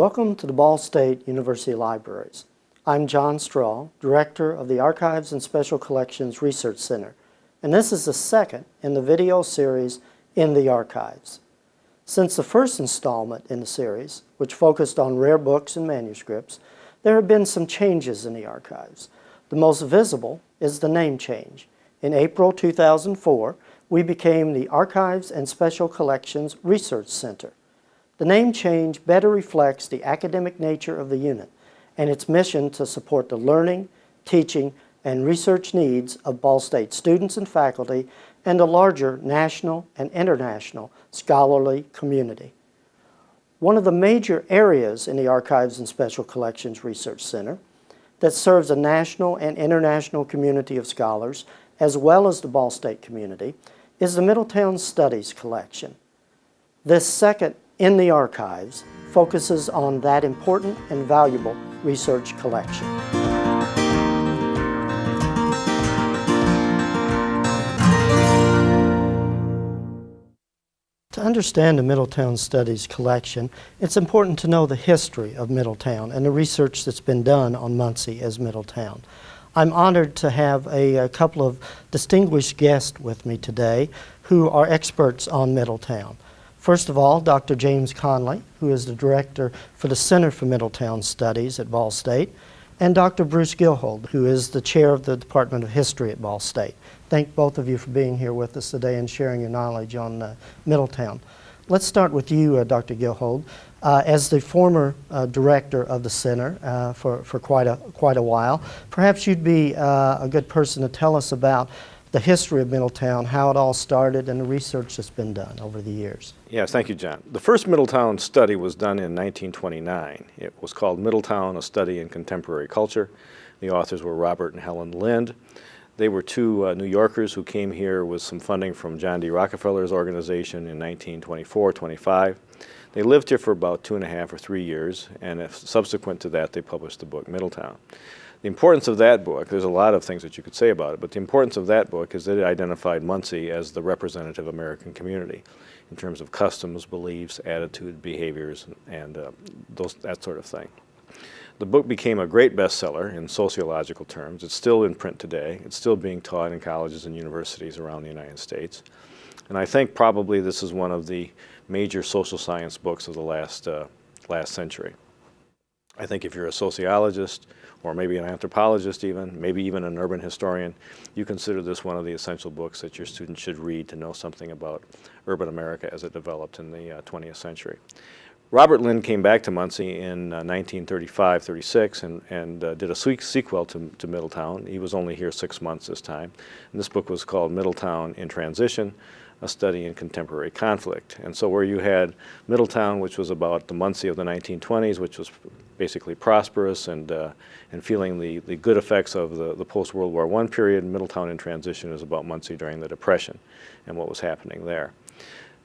Welcome to the Ball State University Libraries. I'm John Straw, Director of the Archives and Special Collections Research Center, and this is the second in the video series In the Archives. Since the first installment in the series, which focused on rare books and manuscripts, there have been some changes in the archives. The most visible is the name change. In April 2004, we became the Archives and Special Collections Research Center. The name change better reflects the academic nature of the unit and its mission to support the learning, teaching, and research needs of Ball State students and faculty and the larger national and international scholarly community. One of the major areas in the Archives and Special Collections Research Center that serves a national and international community of scholars, as well as the Ball State community, is the Middletown Studies Collection. This second In the Archives focuses on that important and valuable research collection. To understand the Middletown Studies Collection, it's important to know the history of Middletown and the research that's been done on Muncie as Middletown. I'm honored to have a couple of distinguished guests with me today who are experts on Middletown. First of all, Dr. James Connolly, who is the Director for the Center for Middletown Studies at Ball State, and Dr. Bruce Geelhoed, who is the Chair of the Department of History at Ball State. Thank both of you for being here with us today and sharing your knowledge on Middletown. Let's start with you, Dr. Geelhoed. As the former director of the center for quite a while, perhaps you'd be a good person to tell us about the history of Middletown, how it all started, and the research that's been done over the years. Yes, thank you, John. The first Middletown study was done in 1929. It was called Middletown, A Study in Contemporary Culture. The authors were Robert and Helen Lind. They were two New Yorkers who came here with some funding from John D. Rockefeller's organization in 1924-25. They lived here for about 2.5 or 3 years, and subsequent to that, they published the book Middletown. The importance of that book, there's a lot of things that you could say about it, but the importance of that book is that it identified Muncie as the representative American community in terms of customs, beliefs, attitude, behaviors, and that sort of thing. The book became a great bestseller in sociological terms. It's still in print today. It's still being taught in colleges and universities around the United States. And I think probably this is one of the major social science books of the last century. I think if you're a sociologist, or maybe an anthropologist even, maybe even an urban historian, you consider this one of the essential books that your students should read to know something about urban America as it developed in the 20th century. Robert Lind came back to Muncie in 1935-36 and did a sequel to Middletown. He was only here 6 months this time. And this book was called Middletown in Transition, A Study in Contemporary Conflict. And so where you had Middletown, which was about the Muncie of the 1920s, which was basically prosperous and feeling the good effects of the post-World War I period, Middletown in Transition is about Muncie during the Depression and what was happening there.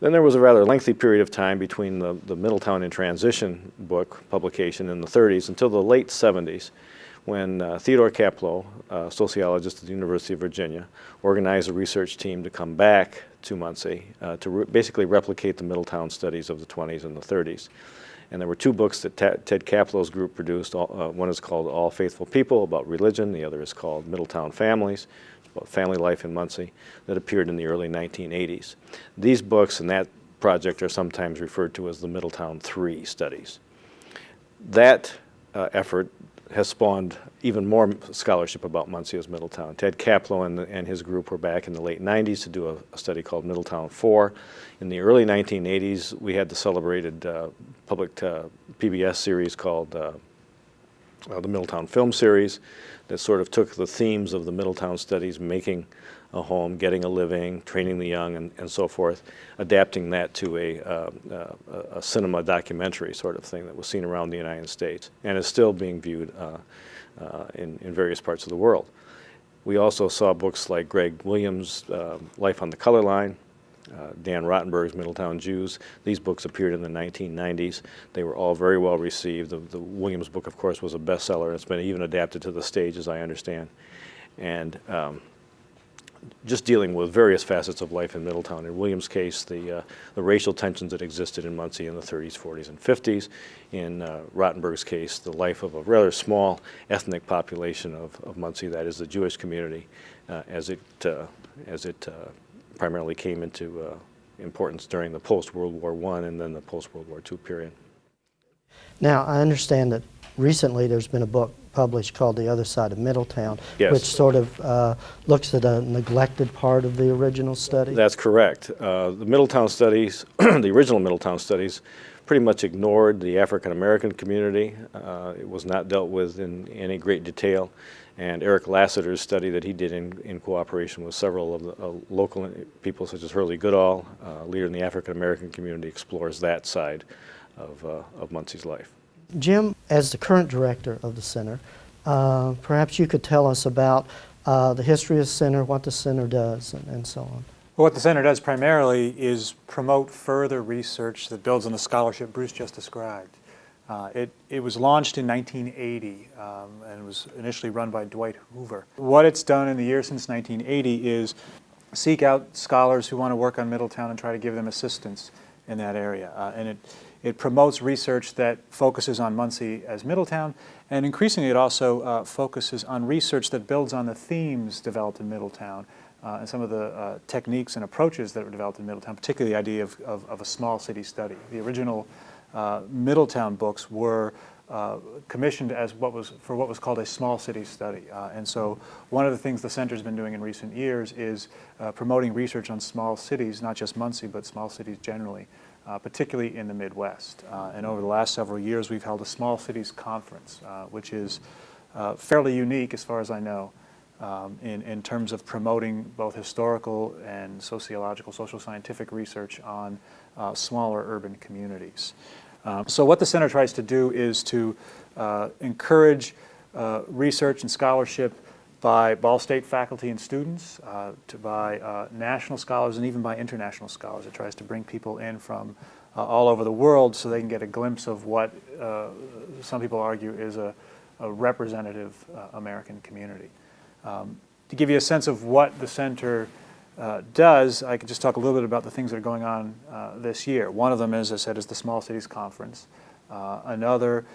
Then there was a rather lengthy period of time between the Middletown in Transition book publication in the 30s until the late 70s, when Theodore Kaplow, a sociologist at the University of Virginia, organized a research team to come back to Muncie to basically replicate the Middletown studies of the 20s and the 30s. And there were two books that Ted Kaplow's group produced. One is called All Faithful People, about religion. The other is called Middletown Families, about family life in Muncie, that appeared in the early 1980s. These books and that project are sometimes referred to as the Middletown 3 studies. That effort has spawned even more scholarship about Muncie as Middletown. Ted Kaplow and his group were back in the late 90s to do a study called Middletown 4. In the early 1980s, we had the celebrated public PBS series called the Middletown Film Series that sort of took the themes of the Middletown studies, making a home, getting a living, training the young, and so forth, adapting that to a cinema documentary sort of thing that was seen around the United States and is still being viewed in various parts of the world. We also saw books like Greg Williams' Life on the Color Line, Dan Rottenberg's Middletown Jews. These books appeared in the 1990s. They were all very well received. The Williams book, of course, was a bestseller. It's been even adapted to the stage, as I understand. And just dealing with various facets of life in Middletown. In William's case, the racial tensions that existed in Muncie in the 30s, 40s, and 50s. In Rottenberg's case, the life of a rather small ethnic population of Muncie, that is the Jewish community, as it primarily came into importance during the post-World War I and then the post-World War II period. Now, I understand that recently there's been a book published called The Other Side of Middletown, Yes. which sort of looks at a neglected part of the original study. That's correct. The Middletown Studies, the original Middletown Studies, pretty much ignored the African American community. It was not dealt with in any great detail. And Eric Lassiter's study that he did in cooperation with several of the local people such as Hurley Goodall, leader in the African American community, explores that side of Muncie's life. Jim, as the current director of the center, perhaps you could tell us about the history of the center, what the center does, and so on. Well, what the center does primarily is promote further research that builds on the scholarship Bruce just described. It was launched in 1980 and was initially run by Dwight Hoover. What it's done in the years since 1980 is seek out scholars who want to work on Middletown and try to give them assistance in that area. And it promotes research that focuses on Muncie as Middletown, and increasingly it also focuses on research that builds on the themes developed in Middletown and some of the techniques and approaches that were developed in Middletown, particularly the idea of a small city study. The original Middletown books were commissioned as what was called a small city study. And so one of the things the center's been doing in recent years is promoting research on small cities, not just Muncie, but small cities generally, particularly in the Midwest. And over the last several years, we've held a Small Cities Conference, which is fairly unique as far as I know, in terms of promoting both historical and sociological, social scientific research on smaller urban communities. So what the center tries to do is to encourage research and scholarship by Ball State faculty and students, by national scholars, and even by international scholars. It tries to bring people in from all over the world so they can get a glimpse of what some people argue is a representative American community. To give you a sense of what the center does, I could just talk a little bit about the things that are going on this year. One of them, as I said, is the Small Cities Conference. Another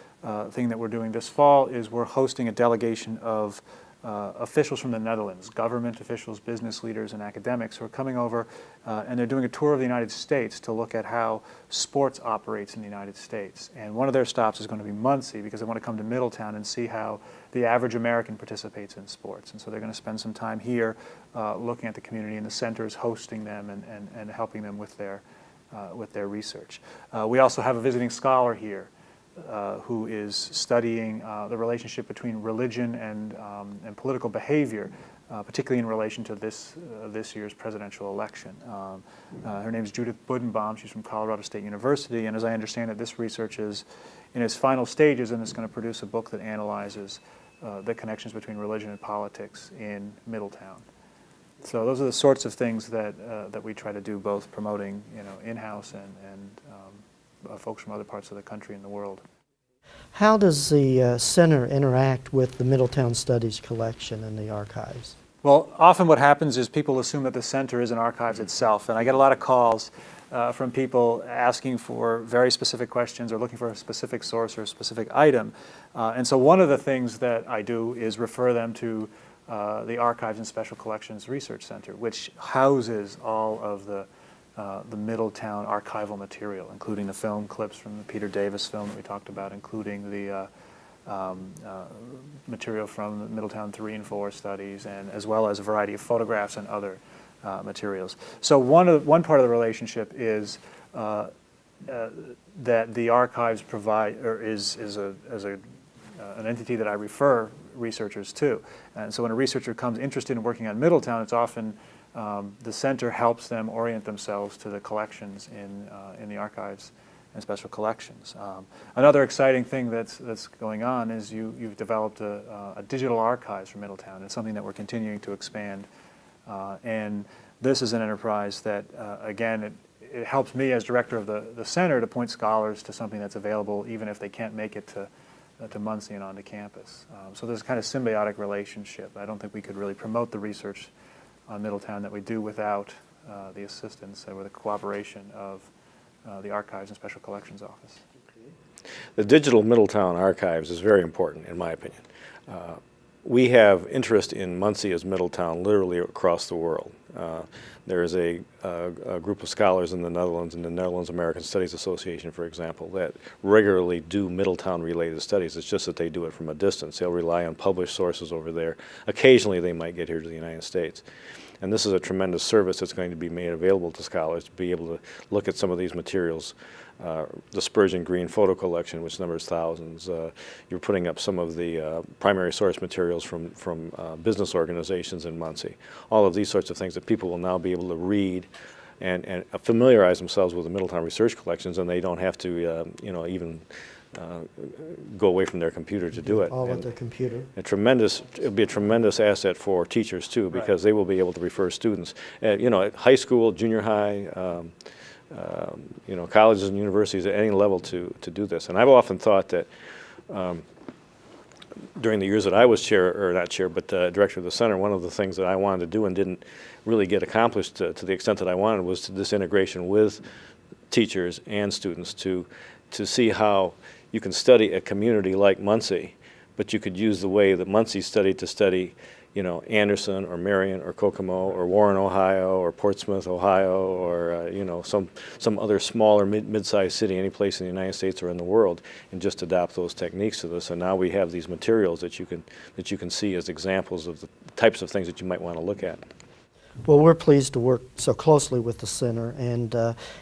thing that we're doing this fall is we're hosting a delegation of officials from the Netherlands, government officials, business leaders, and academics who are coming over and they're doing a tour of the United States to look at how sports operates in the United States. And one of their stops is going to be Muncie because they want to come to Middletown and see how the average American participates in sports. And so they're going to spend some time here looking at the community, and the center is hosting them and helping them with their research. We also have a visiting scholar here who is studying the relationship between religion and political behavior, particularly in relation to this year's presidential election. Her name is Judith Budenbaum. She's from Colorado State University, and as I understand it, this research is in its final stages, and it's going to produce a book that analyzes the connections between religion and politics in Middletown. So those are the sorts of things that we try to do, both promoting in-house and folks from other parts of the country and the world. How does the center interact with the Middletown Studies Collection and the archives? Well, often what happens is people assume that the center is an archives itself, and I get a lot of calls from people asking for very specific questions or looking for a specific source or a specific item. And so one of the things that I do is refer them to the Archives and Special Collections Research Center, which houses all of the Middletown archival material, including the film clips from the Peter Davis film that we talked about, including the material from the Middletown 3 and 4 studies, and as well as a variety of photographs and other materials. So one part of the relationship is that the archives provide, or is an entity that I refer researchers to. And so when a researcher comes interested in working on Middletown, it's often the center helps them orient themselves to the collections in the archives and special collections. Another exciting thing that's going on is you've developed a digital archives for Middletown. It's something that we're continuing to expand. And this is an enterprise that, again, it helps me as director of the center to point scholars to something that's available even if they can't make it to Muncie and onto campus. So there's a kind of symbiotic relationship. I don't think we could really promote the research on Middletown that we do without the assistance or the cooperation of the Archives and Special Collections Office. The digital Middletown archives is very important, in my opinion. We have interest in Muncie as Middletown literally across the world. There is a group of scholars in the Netherlands American Studies Association, for example, that regularly do Middletown-related studies. It's just that they do it from a distance. They'll rely on published sources over there. Occasionally, they might get here to the United States. And this is a tremendous service that's going to be made available to scholars to be able to look at some of these materials. The Spurgeon Green photo collection, which numbers thousands. You're putting up some of the primary source materials from business organizations in Muncie. All of these sorts of things that people will now be able to read and familiarize themselves with the Middletown Research Collections, and they don't have to, even go away from their computer to do it. All at their computer. It'll be a tremendous asset for teachers too, because they will be able to refer students, at high school, junior high, colleges and universities at any level to do this. And I've often thought that during the years that I was director of the center, one of the things that I wanted to do and didn't really get accomplished to the extent that I wanted was this integration with teachers and students to see how you can study a community like Muncie, but you could use the way that Muncie studied to study Anderson or Marion or Kokomo or Warren, Ohio, or Portsmouth, Ohio, or some other smaller mid-sized city, any place in the United States or in the world, and just adopt those techniques to this. And now we have these materials that you can see as examples of the types of things that you might want to look at. Well, we're pleased to work so closely with the center, and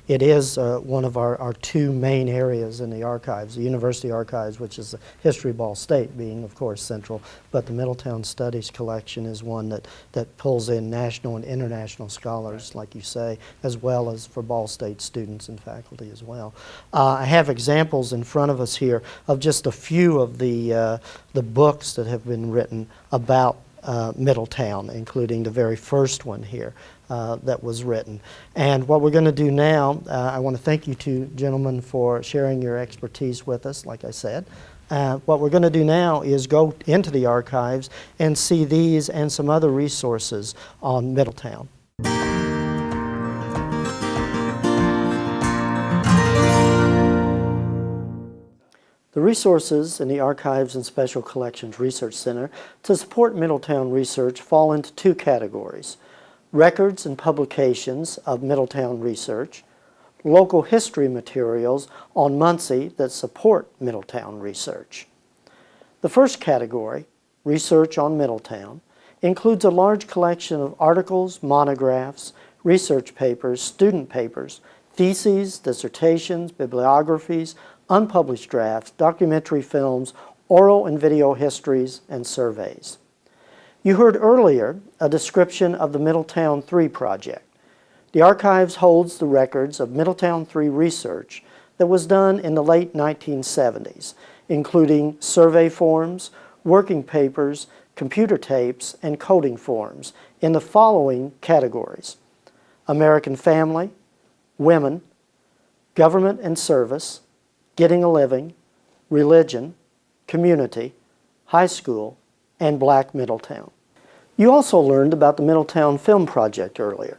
it is one of our two main areas in the archives, the University Archives, which is the History of Ball State being, of course, central, but the Middletown Studies Collection is one that pulls in national and international scholars, like you say, as well as for Ball State students and faculty as well. I have examples in front of us here of just a few of the books that have been written about Middletown, including the very first one here that was written. And what we're going to do now, I want to thank you two gentlemen for sharing your expertise with us, like I said. What we're going to do now is go into the archives and see these and some other resources on Middletown. The resources in the Archives and Special Collections Research Center to support Middletown research fall into two categories: records and publications of Middletown research, local history materials on Muncie that support Middletown research. The first category, research on Middletown, includes a large collection of articles, monographs, research papers, student papers, theses, dissertations, bibliographies, unpublished drafts, documentary films, oral and video histories, and surveys. You heard earlier a description of the Middletown 3 project. The Archives holds the records of Middletown 3 research that was done in the late 1970s, including survey forms, working papers, computer tapes, and coding forms in the following categories: American family, women, government and service, getting a living, religion, community, high school, and Black Middletown. You also learned about the Middletown Film Project earlier.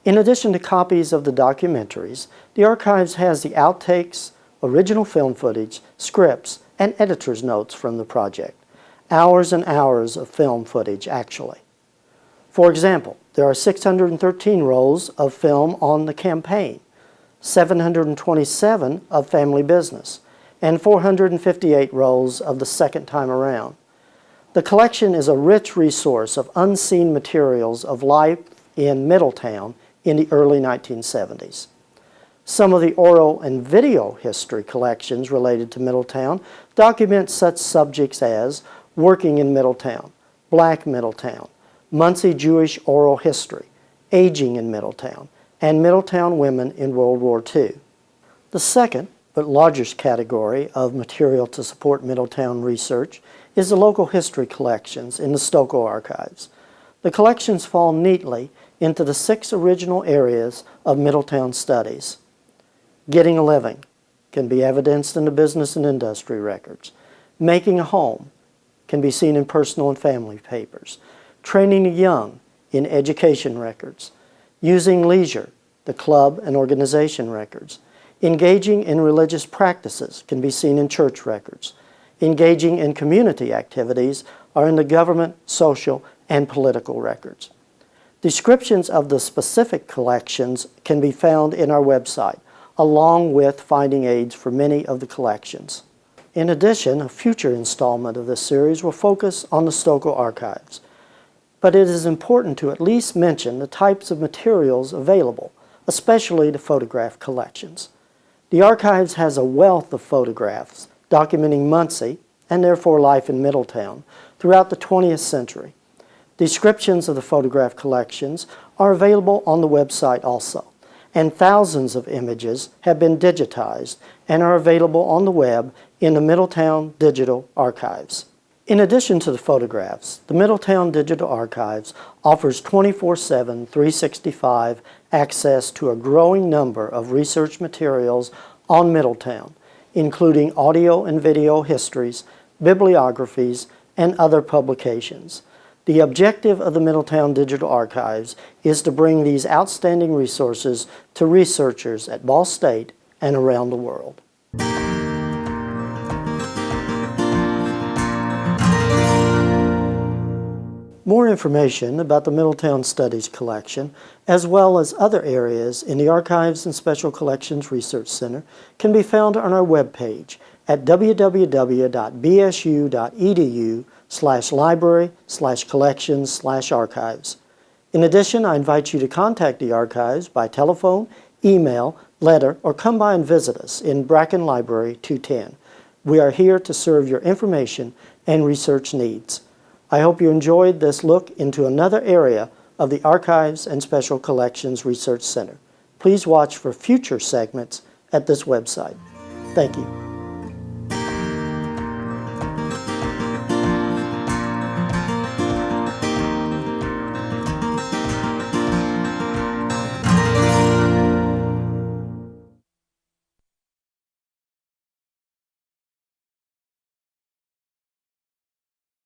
In addition to copies of the documentaries, the Archives has the outtakes, original film footage, scripts, and editor's notes from the project. Hours and hours of film footage, actually. For example, there are 613 rolls of film on the campaign, 727 of family business, and 458 rolls of the second time around. The collection is a rich resource of unseen materials of life in Middletown in the early 1970s. Some of the oral and video history collections related to Middletown document such subjects as working in Middletown, Black Middletown, Muncie Jewish oral history, aging in Middletown, and Middletown women in World War II. The second, but largest category of material to support Middletown research is the local history collections in the Stokoe Archives. The collections fall neatly into the 6 original areas of Middletown studies. Getting a living can be evidenced in the business and industry records. Making a home can be seen in personal and family papers. Training the young in education records. Using leisure, the club and organization records. Engaging in religious practices can be seen in church records. Engaging in community activities are in the government, social, and political records. Descriptions of the specific collections can be found in our website, along with finding aids for many of the collections. In addition, a future installment of this series will focus on the Stokoe archives. But it is important to at least mention the types of materials available, especially the photograph collections. The archives has a wealth of photographs documenting Muncie, and therefore life in Middletown, throughout the 20th century. Descriptions of the photograph collections are available on the website also, and thousands of images have been digitized and are available on the web in the Middletown Digital Archives. In addition to the photographs, the Middletown Digital Archives offers 24/7, 365 access to a growing number of research materials on Middletown, including audio and video histories, bibliographies, and other publications. The objective of the Middletown Digital Archives is to bring these outstanding resources to researchers at Ball State and around the world. More information about the Middletown Studies Collection, as well as other areas in the Archives and Special Collections Research Center, can be found on our webpage at www.bsu.edu/library/collections/archives. In addition, I invite you to contact the archives by telephone, email, letter, or come by and visit us in Bracken Library 210. We are here to serve your information and research needs. I hope you enjoyed this look into another area of the Archives and Special Collections Research Center. Please watch for future segments at this website. Thank you.